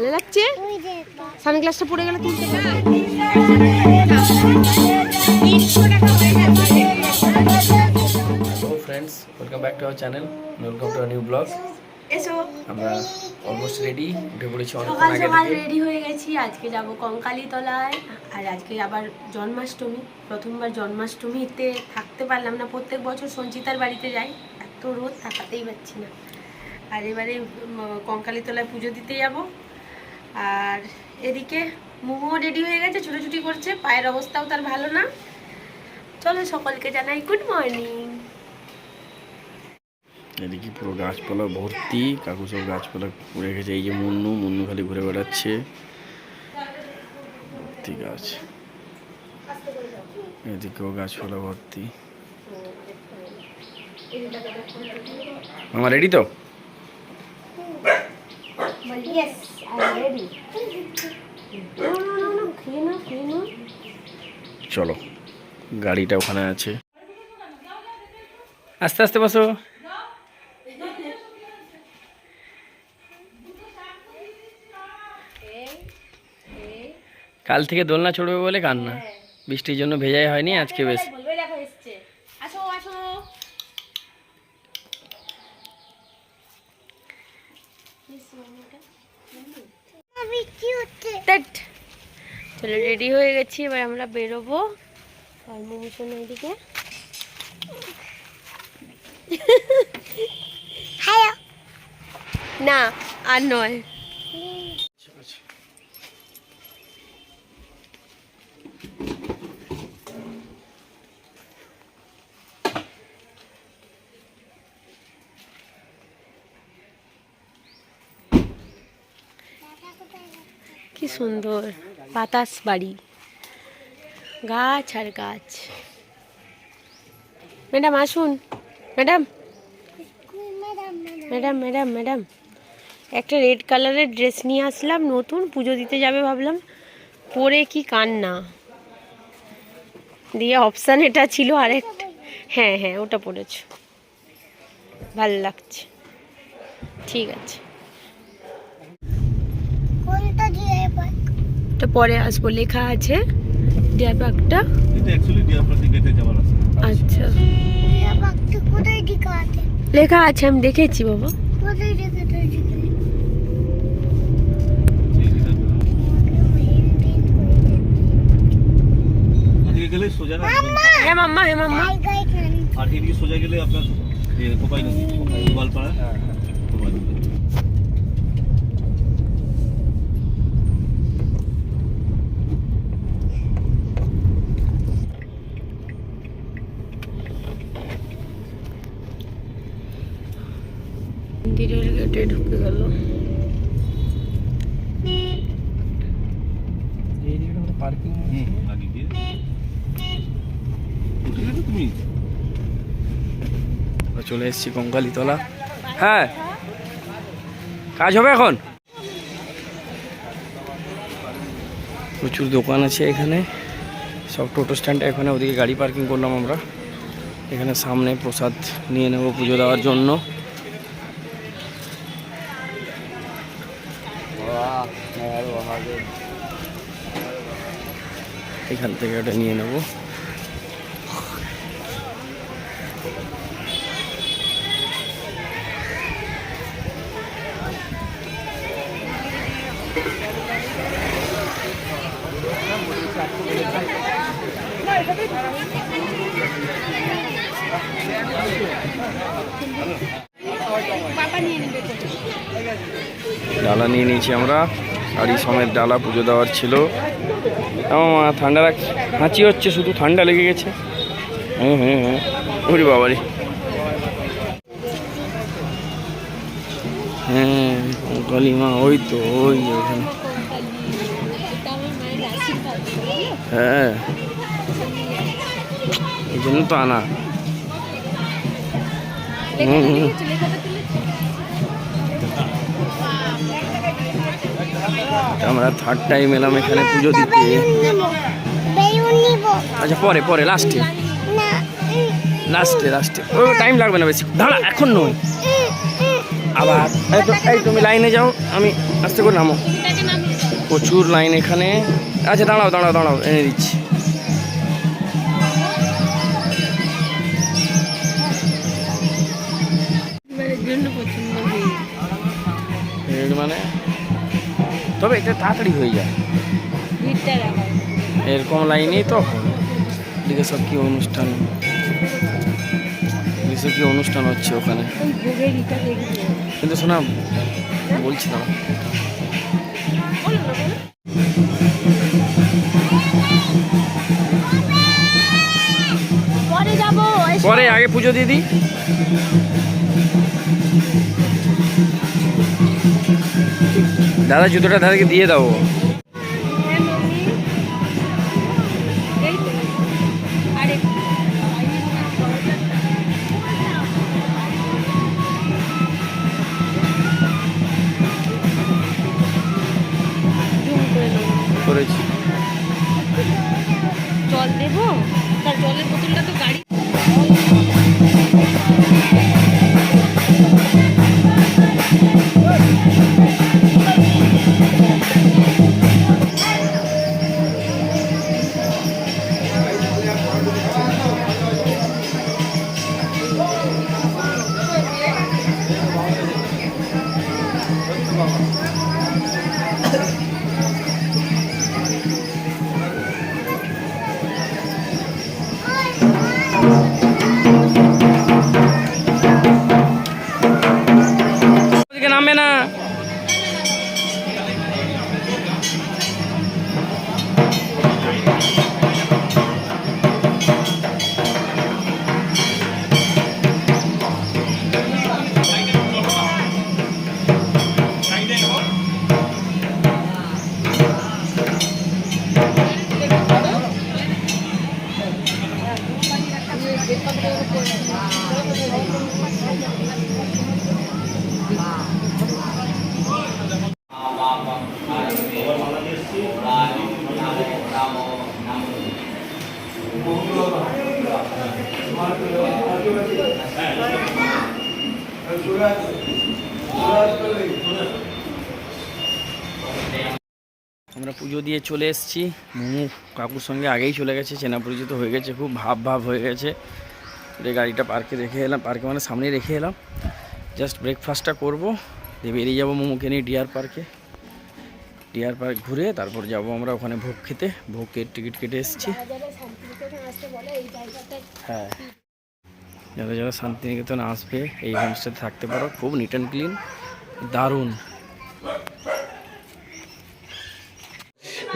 ভালো লাগছে? সানগ্লাসটা পড়ে গেলে তুলতে পারবে? Hello friends, welcome back to our channel, welcome to a new blog. এসো, আমরা অলমোস্ট রেডি, উঠে পড়েছি অনেকক্ষণ সকাল আগে সকাল থেকে। রেডি হয়ে গেছি। আজকে যাব কঙ্কালীতলায়, আর আজকে আবার জন্মাষ্টমী। প্রথমবার জন্মাষ্টমীতে থাকতে পারলাম না। প্রত্যেক বছর সঞ্চিতার বাড়িতে যাই, এত রোদ থাকাতেই পারছি না। আর এবারে কঙ্কালীতলায় পুজো দিতে যাব। আর এদিকে মোমো রেডি হয়ে গেছে, ছুটোছুটি করছে, পায়ের অবস্থাও তার ভালো না। চলো সকলকে জানাই গুড মর্নিং। এদিকে পুরো গাছপালা ভর্তি, কাকু সব গাছপালা ঘুরে গেছে। এই যে মুন্নু খালি ঘুরে বেড়াচ্ছে, ভর্তি গাছ। এদিকেও গাছপালা ভর্তি। আমার রেডি তো? চলো, গাড়িটা ওখানে আছে। আস্তে আস্তে বসো। কাল থেকে দোলনা চড়বে বলে কান্না, বৃষ্টির জন্য ভেজাই হয়নি আজকে বেশ। চলো রেডি হয়ে গেছি, এবার আমরা বেরোবো। আর মোমোশন এদিকে না আর নয়। কি সুন্দর বাতাস বাড়ি, গাছ আর গাছ। ম্যাডাম আসুন, ম্যাডাম ম্যাডাম ম্যাডাম ম্যাডাম একটা রেড কালারের ড্রেস নিয়ে আসলাম, নতুন, পুজো দিতে যাবে ভাবলাম, পরে কি কান্না দিয়ে অপশান এটা ছিল আরেকটা। হ্যাঁ হ্যাঁ ওটা পরেছ, ভালো লাগছে, ঠিক আছে। এটা পরে আসবো, লেখা আছে ডিয়ার পার্কটা। আচ্ছা লেখা আছে, আমি দেখেছি বাবা। হ্যাঁ মাম্মা, হ্যাঁ মাম্মা। আর এদিকে সোজা গেলে আপনার কোপাই নদী, গোয়ালপাড়া কোপাই নদী। মন্দিরের গেটে ঢুকে গেল। চলে এসেছি কঙ্কালীতলা। হ্যাঁ, কাজ হবে এখন। প্রচুর দোকান আছে এখানে, সব টোটো স্ট্যান্ডে এখানে। ওদিকে গাড়ি পার্কিং করলাম আমরা। এখানে সামনে প্রসাদ নিয়ে নেব পুজো দেওয়ার জন্য। এখান থেকে ওটা নিয়ে নেব। ডালা নিয়ে নিয়েছি আমরা, গাড়ি সমেত ডালা পুজো দেওয়ার ছিল। আমার ঠান্ডা হাঁচি হচ্ছে, শুধু ঠান্ডা লেগে গেছে। হ্যাঁ ওরে বাবারে। হ্যাঁ কঙ্কালী মা, ওই তো ওই ওখানে। হ্যাঁ এই জন্য তো আনা। আমরা থার্ড টাইম এলাম এখানে পুজো দিতে। আচ্ছা পরে পরে লাস্টে লাস্টে লাস্টে ও টাইম লাগবে না বেশি, দাঁড়া এখন নয়। আবার এই তুমি লাইনে যাও, আমি আস্তে করে নামো। প্রচুর লাইন এখানে। আচ্ছা দাঁড়াও দাঁড়াও দাঁড়াও, এনে দিচ্ছি। মানে তবে এটা তাড়াতাড়ি হয়ে যায়, এরকম লাইনেই তো। এদিকে সব কি অনুষ্ঠান, এসব কি অনুষ্ঠান হচ্ছে ওখানে, কিন্তু শোনা বলছি না। পরে আগে পুজো দিয়ে দিই। দাদা জুতোটা দাদাকে দিয়ে দাও। করেছি, জল দেবো, তার জলের বোতলটা তো গাড়ি। নামবে না। আমরা পুজো দিয়ে চলে এসেছি। মোমো কাকুর সঙ্গে আগেই চলে গেছে, চেনা পরিচিত হয়ে গেছে, খুব ভাব হয়ে গেছে। গাড়িটা পার্কে রেখে এলাম, পার্কে মানে সামনে রেখে এলাম। জাস্ট ব্রেকফাস্টটা করবো, দিয়ে বেরিয়ে যাবো মোমোকে নিয়ে ডিয়ার পার্কে। ডিয়ার পার্ক ঘুরে তারপর যাব আমরা ওখানে ভোগ খেতে। ভোগের টিকিট কেটে এসেছি। হ্যাঁ, যারা যারা শান্তিনিকেতন আসবে এই হোমস্টেতে থাকতে পারো, খুব নিট অ্যান্ড ক্লিন, দারুণ।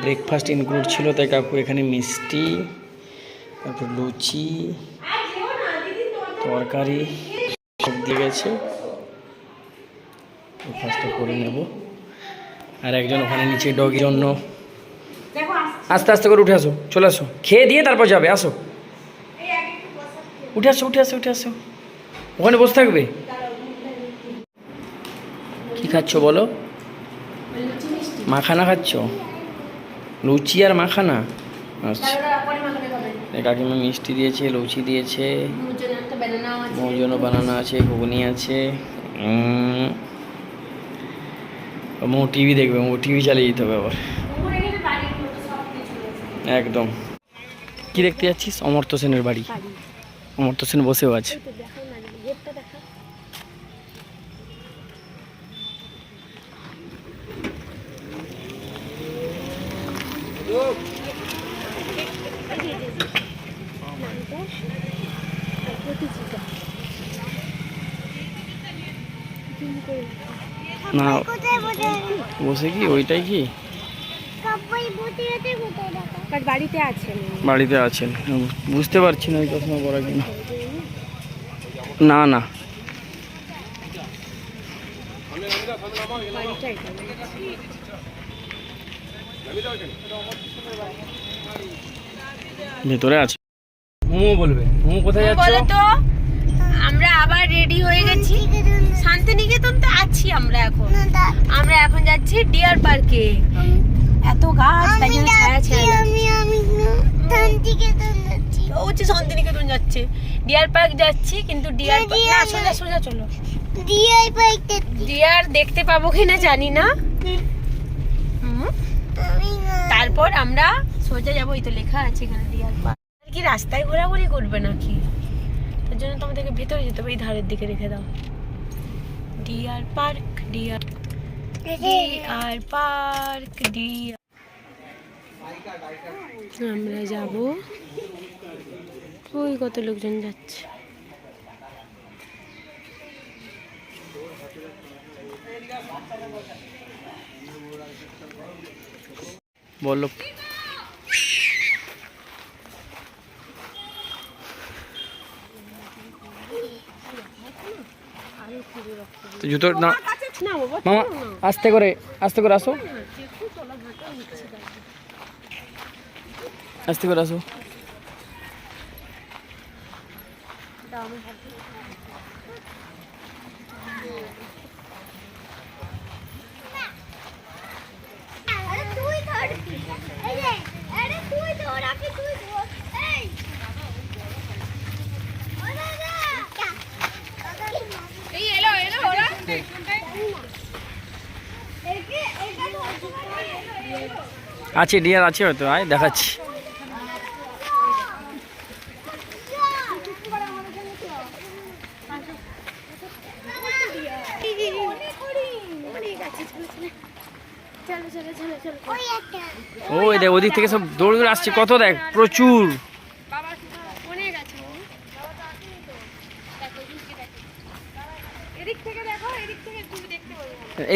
ব্রেকফাস্ট ইনক্লুড ছিল, তাই কাকু এখানে মিষ্টি, তারপর লুচি, তরকারি সব দিয়ে গেছে। ব্রেকফাস্টটা করে নেব। আর একজন ওখানে নিচে ডগির জন্য, আস্তে আস্তে করে উঠে আসো, চলে আসো, খেয়ে দিয়ে তারপর যাবে। আসো, উঠে আসো উঠে আসো উঠে আসো, ওখানে বসে থাকবে। কি খাচ্ছ বলো? মাখানা খাচ্ছ? লুচি আর মাখানা? আচ্ছা, কাকিমা মিষ্টি দিয়েছে, লুচি দিয়েছে, মোর জন্য বানানা আছে, ঘুগনি আছে। মো টিভি দেখবে, মো টিভি চালিয়ে দিতে হবে আবার একদম। কি দেখতে যাচ্ছিস? অমর্ত্য সেনের বাড়ি। অমর্ত্য সেন বসেও আছে। না বসে কি ওইটাই কি বাড়িতে আছেন? বাড়িতে আছেন, বুঝতে পারছি না চশমা পরা কিনা। না না, ভেতরে আছে। মোমো বলবে, মোমো কোথায় যাচ্ছে? বলো তো। আমরা আবার রেডি হয়ে গেছি, শান্তিনিকেতন তো আছি আমরা এখন। আমরা এখন যাচ্ছি ডিয়ার পার্কে। এত গাছ, তাই জন্য ছায়া ছায়া। আমি শান্তিনিকেতন যাচ্ছি, ও হচ্ছে শান্তিনিকেতন যাচ্ছে। ডিয়ার পার্ক যাচ্ছি, কিন্তু ডিয়ার পার্ক না, সোজা সোজা চলো। ডিয়ার দেখতে পাবো কিনা জানি না। তারপর আমরা সোজা যাবো, এই তো লেখা আছে এখানে ডিয়ার পার্ক। কি রাস্তায় ঘোরাঘুরি করবে নাকি? তার জন্য তো আমাদেরকে ভেতরে যেতে হবে। এই ধারের দিকে রেখে দাও deer park, deer park, deer. আমরা যাব, ওই কত লোকজন যাচ্ছে। বললো তো জুতো না মামা, আস্তে করে আসো, আস্তে করে আসো। আছে ডিয়ার আছে হয়তো, আয় দেখাচ্ছি। ওই দেখ ওদিক থেকে সব দৌড় দৌড়ে আসছে, কত দেখ প্রচুর।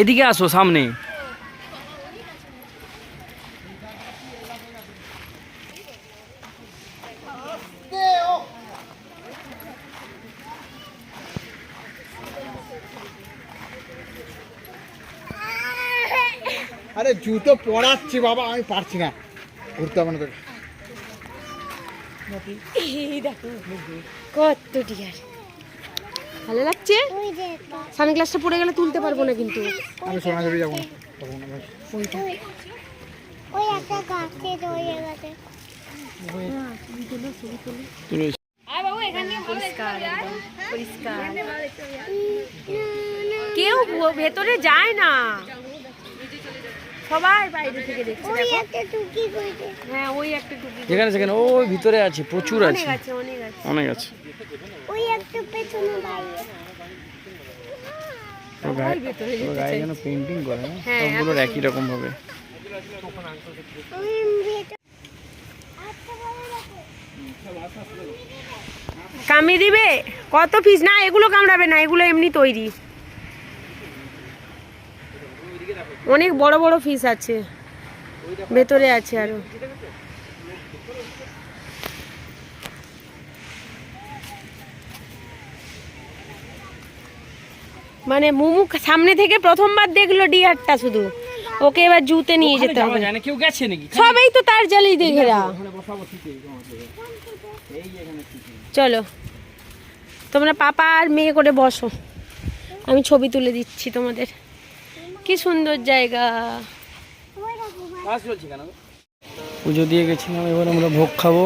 এদিকে আসো সামনে। আরে জুতো পরাচ্ছি বাবা, আমি পারছি না ঘুরতে হবে না। দেখো কত ডিয়ার, ভালো লাগছে। সানগ্লাসটা পড়ে গেলে তুলতে পারবো না কিন্তু। আমি সোনাঝুরি যাবো না। কেউ ভেতরে যায় না, সবাই বাইরে থেকে দেখছে। হ্যাঁ ওই একটা টুকি, যেখানে সেখানে ওই ভিতরে আছে, প্রচুর আছে, অনেক আছে। গায়ে যেন পেন্টিং করে, সবগুলোর একই রকম ভাবে। কামড়ে দিবে? কত পিস? না এগুলো কামড়াবে না, এগুলো এমনি তৈরি। অনেক বড় বড় ফিস আছে ভেতরে, আছে আরো। মানে মুমু সামনে থেকে প্রথমবার দেখলো ডিয়ারটা, শুধু ওকে এবার জুতে নিয়ে যেতে হবে। কেউ গেছে নাকি? সবাই তো তার জালেই দেখেরা। চলো তোমরা পাপা আর মেয়ে করে বসো, আমি ছবি তুলে দিচ্ছি তোমাদের। কি সুন্দর জায়গা। পুজো দিয়ে গেছিলাম, এবার আমরা ভোগ খাবো।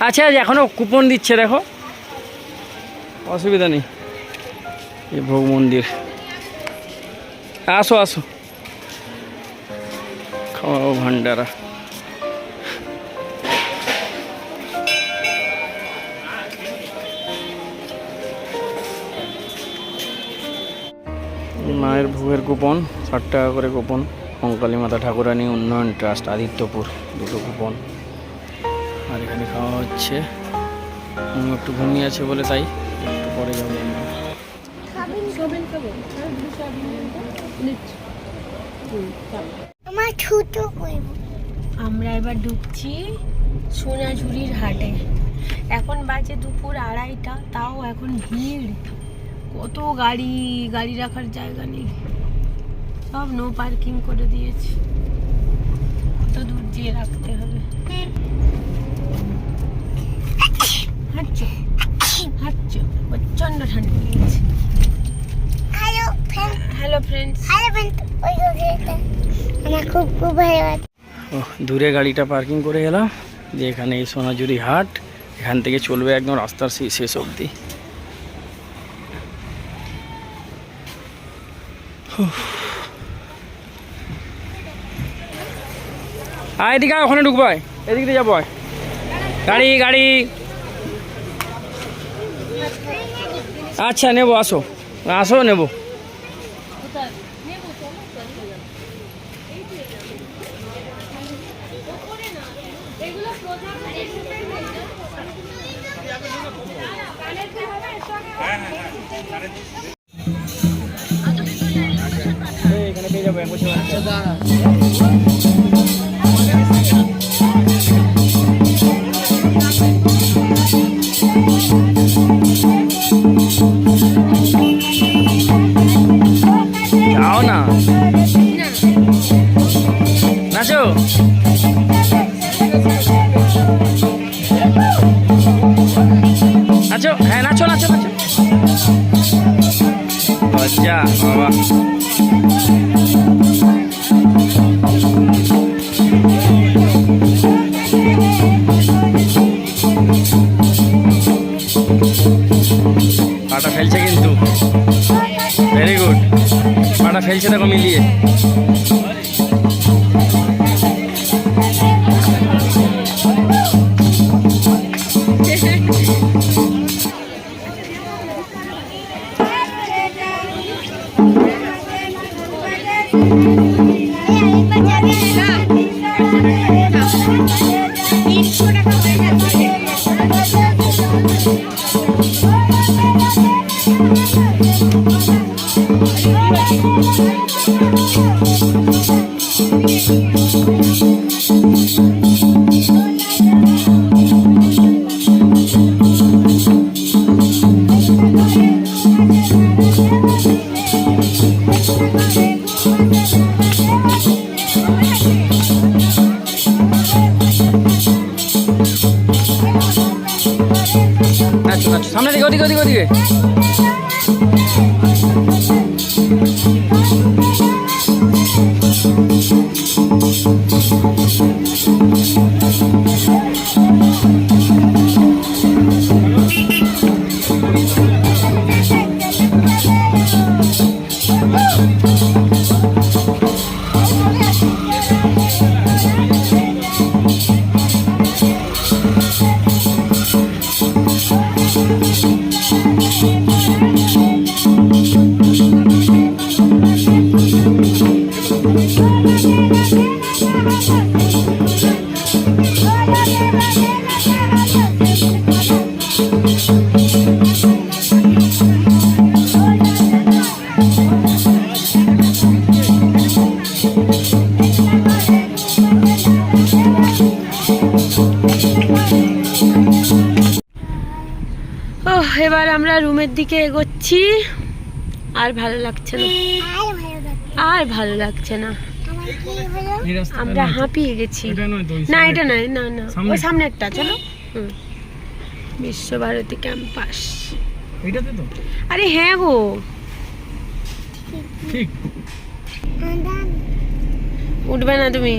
আচ্ছা এখনো কুপন দিচ্ছে, দেখো, অসুবিধা নেই। এই ভোগ মন্দির, আসো আসো, খাওয়াও ভান্ডারা। মায়ের ভোগের কুপন 60 টাকা করে কুপন। কঙ্কালী মাতা ঠাকুরানী উন্নয়ন ট্রাস্ট আদিত্যপুর, 2টো কুপন। আর এখানে খাওয়া হচ্ছে। একটু ঘুমিয়ে আছে বলে তাই একটু পরে যাবো। আমরা এবার ঢুকছি সোনাঝুরির হাটে। এখন বাজে দুপুর 2:30, তাও এখন ভিড়, কত গাড়ি, গাড়ি রাখার জায়গা নেই, সব নো পার্কিং করে দিয়েছে। কত দূর দিয়ে রাখতে হবে। হাঁটছো হাঁটছো, প্রচন্ড ঠান্ডা লেগেছে। হ্যালো ফ্রেন্ডস, আমার খুব খুব ভালো লাগে। দূরে গাড়িটা পার্কিং করে এলাম, যে এখানে এই সোনাঝুরি হাট, এখান থেকে চলবে একদম রাস্তার শেষ অবধি। এদিকে আয়, ওখানে ঢুকবো আয়। এদিক দিয়ে যাবো আয়। গাড়ি গাড়ি আচ্ছা নেবো, আসো আসো নেবো। এখানে পেয়ে যাবো যাও না, নাচো। নাচো, হ্যাঁ নাচো নাচো নাচো। আচ্ছা বাবা, পাটা ফেলছে কিন্তু, ভেরি গুড। পাটা ফেলছে দেখো মিলিয়ে। নাচো নাচো, সামনে দিকে, ওদিকে ওদিকে ওদিকে। এবার আমরা রুমের দিকে এগোচ্ছি। আর ভালো লাগছে না, আর ভালো লাগছে না। আমরা হাঁপিয়ে গেছি। না এটা নয়, না না ওই সামনে একটা, চলো। বিশ্বভারতী ক্যাম্পাস, আরে হ্যাঁ গো, ঠিক উঠবে না তুমি।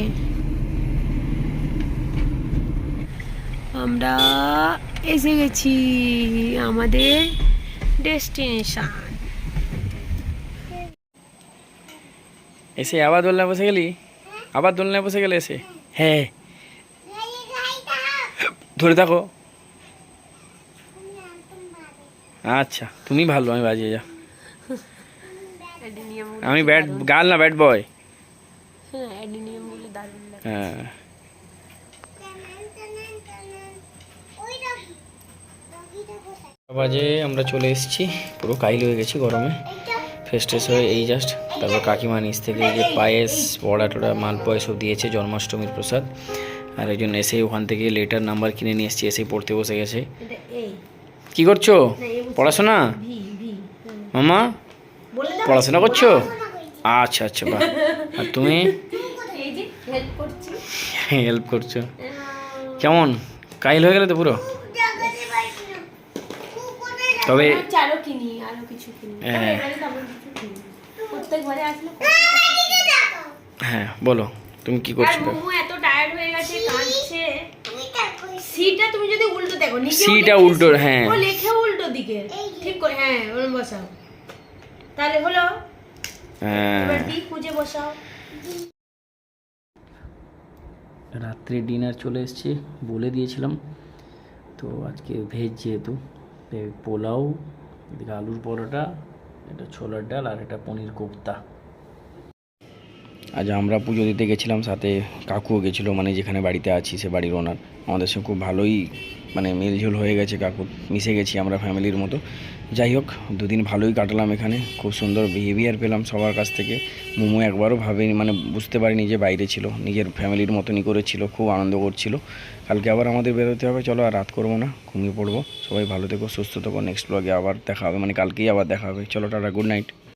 আমরা এসে গেছি আমাদের ডেস্টিনেশন। এসে আবার দোলনায় বসে গেলি? আবার দোলনায় বসে গেলে এসে? হ্যাঁ ধরে থাকো। আচ্ছা তুমি ভালো, আমি বাজিয়ে যা। আমি ব্যাট গার্ল না ব্যাট বয়। হ্যাঁ বাজে আমরা চলে এসেছি, পুরো কাইল হয়ে গেছি গরমে, ফ্রেশ ট্রেশ হয়ে এই জাস্ট। তারপর কাকিমা নিচ থেকে এই যে পায়েস বড়া টোড়া মালপোয়া সব দিয়েছে, জন্মাষ্টমীর প্রসাদ। আর এই জন্য এসে ওখান থেকে লেটার নাম্বার কিনে নিয়ে এসেছি, এসেই পড়তে বসে গেছে। কি করছো? পড়াশোনা? মামা পড়াশোনা করছো? আচ্ছা আচ্ছা বাহ। আর তুমি? হেল্প করছো। কেমন কাইল হয়ে গেলে তো পুরো? তবে হ্যাঁ বলো তুমি কি করছো? এত টায়ার্ড হয়ে গেছে, কাঁদছে। সিটা তুমি যদি উল্টো দেখো, সিটা উল্টো, হ্যাঁ ও লেখে উল্টো দিকে, ঠিক করে হ্যাঁ ওরকম বসাও, তাহলে হলো। হ্যাঁ এবার দিই খুঁজে বসাও। রাত্রে ডিনার চলে এসেছে, বলে দিয়েছিলাম। তো আজকে ভেজ যেহেতু পোলাও, এদিকে আলুর পরোটা, এটা ছোলার ডাল আর এটা পনির কোপ্তা। আজ আমরা পুজো দিতে গেছিলাম, সাথে কাকুও গেছিলো, মানে যেখানে বাড়িতে আছি সে বাড়ির ওনার। আমাদের সঙ্গে খুব ভালোই মানে মিলঝুল হয়ে গেছে, কাকু মিশে গেছি আমরা ফ্যামিলির মতো। যাই হোক, দুদিন ভালোই কাটালাম এখানে, খুব সুন্দর বিহেভিয়ার পেলাম সবার কাছ থেকে। মোমো একবারও ভাবেনি, মানে বুঝতে পারিনি যে বাইরে ছিল, নিজের ফ্যামিলির মতনই করেছিল, খুব আনন্দ করছিল। কালকে আবার আমাদের বেরোতে হবে, চলো আর রাত করবো না, ঘুমিয়ে পড়বো। সবাই ভালো থেকো, সুস্থ থেকো, নেক্সট ব্লগে আবার দেখা হবে, মানে কালকেই আবার দেখা হবে। চলো টাটা, গুড নাইট।